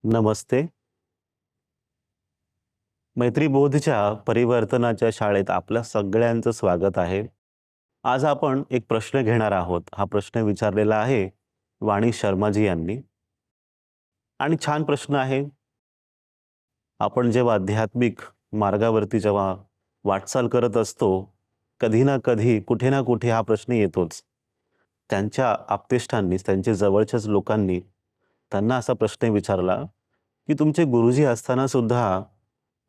नमस्ते. मैत्रीबोधच्या परिवर्तनाच्या शाळेत आपल्या सगळ्यांचं स्वागत आहे. आज आपण एक प्रश्न घेणार आहोत. हा प्रश्न विचारलेला आहे वाणी शर्माजी यांनी आणि छान प्रश्न आहे. आपण जेव्हा आध्यात्मिक मार्गावरती जेव्हा वाटचाल करत असतो, कधी ना कधी, कुठे ना कुठे हा प्रश्न येतोच. त्यांच्या आप्तेष्टांनी, त्यांच्या जवळच्याच लोकांनी त्यांना असा प्रश्न विचारला, की तुमचे गुरुजी असताना सुद्धा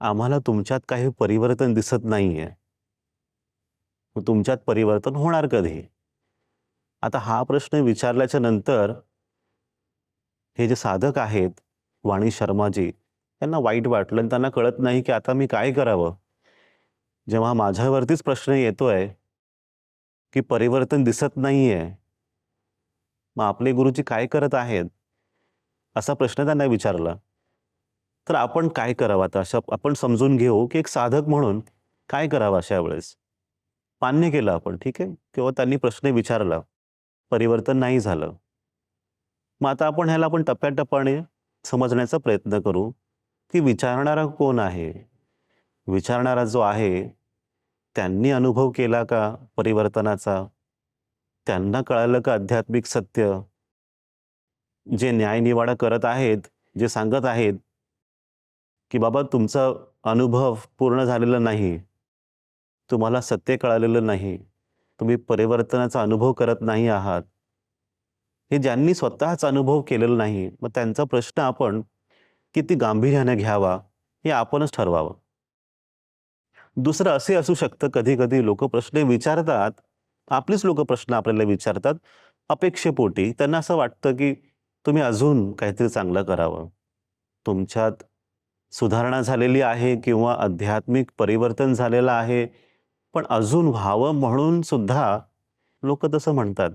आम्हाला तुमच्यात काही परिवर्तन दिसत नाहीये. मग तुमच्यात परिवर्तन होणार कधी? आता हा प्रश्न विचारल्याच्या नंतर हे जे साधक आहेत, वाणी शर्माजी, त्यांना वाईट वाटलं आणि त्यांना कळत नाही, की आता मी काय करावं? जेव्हा माझ्यावरतीच प्रश्न येतोय, की परिवर्तन दिसत नाहीये, मग आपले गुरुजी काय करत आहेत? असा प्रश्न त्यांना विचारला. तर आपण काय करावं आता? अशा आपण समजून घेऊ, की एक साधक म्हणून काय करावं अशा वेळेस? मान्य केलं आपण, ठीक आहे. किंवा त्यांनी प्रश्न विचारला, परिवर्तन नाही झालं. मग आता ह्याला आपण टप्प्याटप्प्याने समजण्याचा प्रयत्न करू, की विचारणारा कोण आहे? विचारणारा जो आहे, त्यांनी अनुभव केला का परिवर्तनाचा? त्यांना कळालं का आध्यात्मिक सत्य? जे न्यायनिवाडा करत आहेत, जे सांगत आहेत, की बाबा तुमचा अनुभव पूर्ण झालेला नाही. तुम्हाला सत्य कळालेलं नाही. तुम्ही परिवर्तनाचा अनुभव करत नाही आहात. हे ज्यांनी स्वतःच अनुभव केलेला नाही, मग त्यांचा प्रश्न आपण किती गांभीर्याने घ्यावा, हे आपणच ठरवावं. दुसरं असे असू शकतं कधी-कधी लोकं प्रश्न विचारतात, आपलीच लोकं प्रश्न आपल्याला विचारतात अपेक्षेपोटी. त्यांना असं वाटतं, की तुम्ही अजून काहीतरी चांगलं करावं. तुमच्यात सुधारणा झालेली आहे किंवा आध्यात्मिक परिवर्तन झालेलं आहे, पण अजून व्हावं म्हणून सुद्धा लोकं तसं म्हणतात,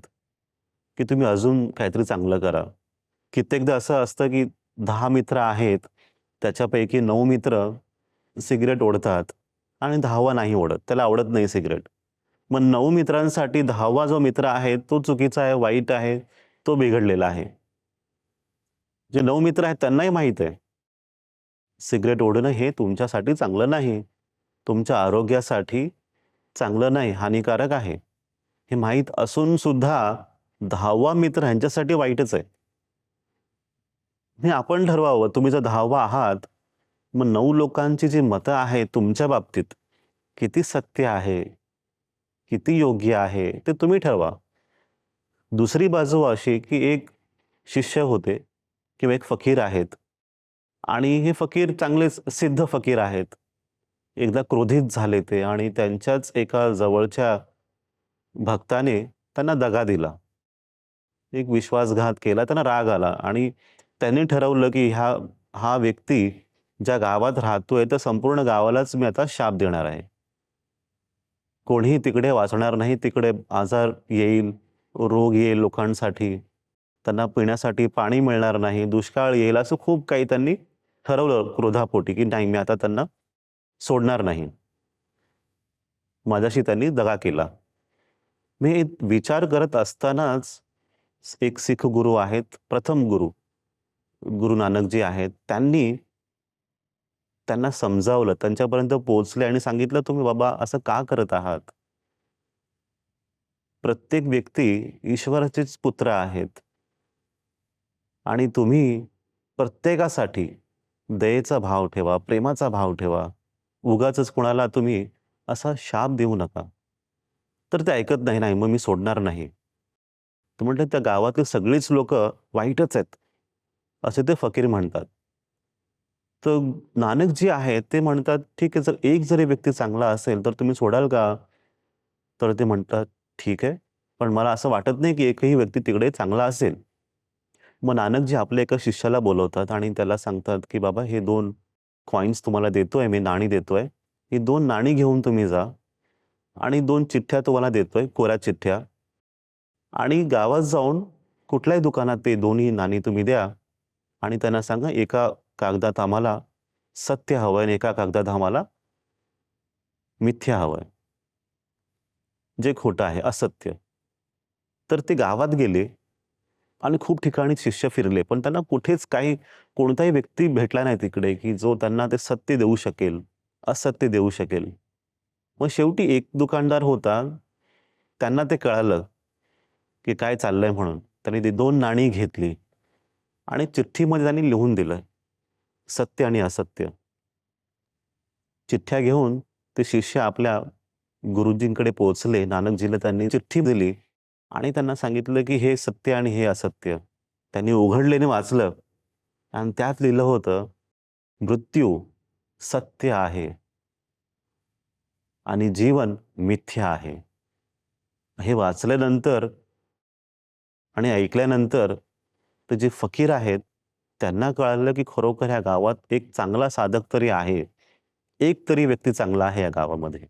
की तुम्ही अजून काहीतरी चांगलं करा. कित्येकदा असं असतं, की 10 मित्र आहेत, त्याच्यापैकी 9 मित्र सिगारेट ओढतात आणि 10वा नाही ओढत. त्याला आवडत नाही सिगारेट. मग 9 मित्रांसाठी 10वा जो मित्र आहे, तो चुकीचा आहे, वाईट आहे, तो बिघडलेला आहे. जे 9 मित्र आहेत त्यांनाही माहीत आहे, सिगारेट ओढणं हे तुमच्यासाठी चांगलं नाही. तुमच्या आरोग्यासाठी चांगलं नाही, हानिकारक आहे. हे माहीत असून सुद्धा 10वा मित्र ह्यांच्यासाठी वाईटच आहे. हे आपण ठरवावं. तुम्ही जर 10वा आहात, मग 9 लोकांची जी मतं आहेत तुमच्या बाबतीत, किती सत्य आहे, किती योग्य आहे, ते तुम्ही ठरवा. दुसरी बाजू अशी, की एक शिष्य होते किंवा एक फकीर आहेत आणि हे फकीर चांगलेच सिद्ध फकीर आहेत. एकदा क्रोधित झाले ते आणि त्यांच्याच एका जवळच्या भक्ताने त्यांना दगा दिला. एक विश्वासघात केला, त्यांना राग आला आणि त्यांनी ठरवलं, की हा व्यक्ती ज्या गावात राहतोय, तर संपूर्ण गावालाच मी आता शाप देणार आहे. कोणीही तिकडे वाचणार नाही. तिकडे आजार येईल, रोग येईल लोकांसाठी. त्यांना पिण्यासाठी पाणी मिळणार नाही, दुष्काळ येईल, असं खूप काही त्यांनी ठरवलं क्रोधापोटी, की नाही मी आता त्यांना सोडणार नाही. माझ्याशी त्यांनी दगा केला. मी विचार करत असतानाच एक शीख गुरु आहेत, प्रथम गुरु, गुरु नानकजी आहेत. त्यांनी त्यांना समजावलं, त्यांच्यापर्यंत पोहोचले आणि सांगितलं, "तुम्ही बाबा असं का करत आहात? प्रत्येक व्यक्ती ईश्वराचेच पुत्र आहेत आणि तुम्ही प्रत्येकासाठी दयेचा भाव ठेवा, प्रेमाचा भाव ठेवा. उगाचच कुणाला तुम्ही असा शाप देऊ नका." तर ते ऐकत नाही, "नाही, मग मी सोडणार नाही." तर म्हटलं, "त्या गावातील सगळीच लोकं वाईटच आहेत." असे ते फकीर म्हणतात. तर नानक जे आहेत ते म्हणतात, "ठीक आहे, जर एक जरी व्यक्ती चांगला असेल, तर तुम्ही सोडाल का?" तर ते म्हणतात, "ठीक आहे, पण मला असं वाटत नाही की एकही व्यक्ती तिकडे चांगला असेल." मग नानकजी आपल्या एका शिष्याला बोलवतात आणि त्याला सांगतात, की "बाबा हे 2 कॉइन्स तुम्हाला देतोय मी, नाणी देतोय. ही 2 नाणी घेऊन तुम्ही जा आणि 2 चिठ्ठ्या तुम्हाला देतोय, कोऱ्या चिठ्ठ्या आणि गावात जाऊन कुठल्याही दुकानात ते दोन्ही नाणी तुम्ही द्या आणि त्यांना सांगा, एका कागदात आम्हाला सत्य हवंय आणि एका कागदात आम्हाला मिथ्या हवंय, जे खोटं आहे, असत्य." तर ते गावात गेले आणि खूप ठिकाणी शिष्य फिरले, पण त्यांना कुठेच कोणताही व्यक्ती भेटला नाही तिकडे, की जो त्यांना ते सत्य देऊ शकेल, असत्य देऊ शकेल. मग शेवटी एक दुकानदार होता. त्यांना ते कळालं, की काय चाललंय म्हणून. त्यांनी ती 2 नाणी घेतली आणि चिठ्ठीमध्ये त्यांनी लिहून दिलं, सत्य आणि असत्य. चिठ्ठ्या घेऊन ते शिष्य आपल्या गुरुजींकडे पोहोचले. नानकजीला त्यांनी चिठ्ठी दिली आणि त्यांना सांगितलं, की हे सत्य आणि हे असत्य. त्यांनी उघडलेने वाचलं आणि त्यात लिहिलं होतं, मृत्यू सत्य आहे आणि जीवन मिथ्या आहे. हे वाचल्यानंतर आणि ऐकल्यानंतर ते जे फकीर आहेत, त्यांना कळालं, की खरोखर ह्या गावात एक चांगला साधक तरी आहे. एक तरी व्यक्ती चांगला आहे या गावामध्ये.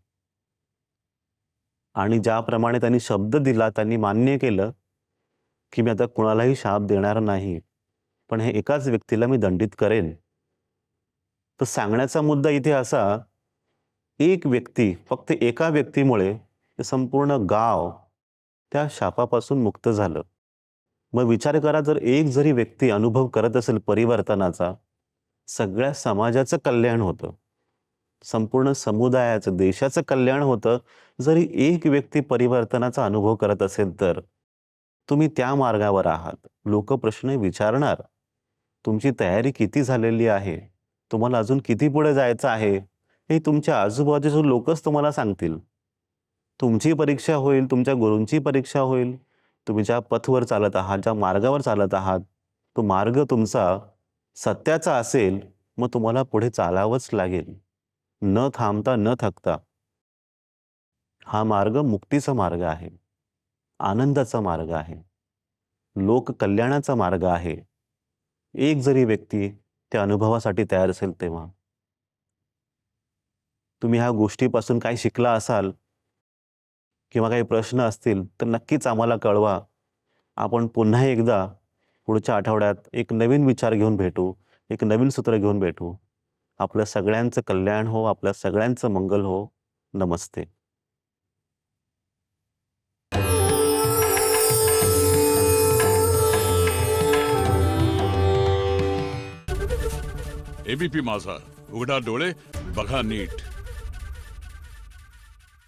आणि ज्याप्रमाणे त्यांनी शब्द दिला, त्यांनी मान्य केलं, की मी आता कुणालाही शाप देणार नाही. पण हे एकाच व्यक्तीला मी दंडित करेन. तर सांगण्याचा मुद्दा इथे असा, एक व्यक्ती, फक्त एका व्यक्तीमुळे ते संपूर्ण गाव त्या शापापासून मुक्त झालं. मग विचार करा, जर एक जरी व्यक्ती अनुभव करत असेल परिवर्तनाचा, सगळ्या समाजाचं कल्याण होतं. संपूर्ण समुदायाचं, देशाचं कल्याण होतं. जरी एक व्यक्ती परिवर्तनाचा अनुभव करत असेल तर. तुम्ही त्या मार्गावर आहात. लोकं प्रश्न विचारणार. तुमची तयारी किती झालेली आहे? तुम्हाला अजून किती पुढे जायचं आहे? हे तुमच्या आजूबाजूचे लोकच तुम्हाला सांगतील. तुमची परीक्षा होईल, तुमच्या गुरूंची परीक्षा होईल. तुम्ही ज्या पथवर चालत आहात, ज्या मार्गावर चालत आहात, तो मार्ग तुमचा सत्याचा असेल, मग तुम्हाला पुढे चालावंच लागेल. न थांबता, न थकता. हा मार्ग मुक्तीचा मार्ग आहे. आनंदाचा मार्ग आहे. लोककल्याणाचा मार्ग आहे. एक जरी व्यक्ती त्या अनुभवासाठी तयार असेल तेव्हा. तुम्ही ह्या गोष्टीपासून काय शिकला असाल किंवा काही प्रश्न असतील, तर नक्कीच आम्हाला कळवा. आपण पुन्हा एकदा पुढच्या आठवड्यात एक नवीन विचार घेऊन भेटू, एक नवीन सूत्र घेऊन भेटू. आपल्या सगळ्यांचं कल्याण हो, आपल्या सगळ्यांचं मंगल हो. नमस्ते. एबीपी माझा, उघडा डोळे बघा नीट.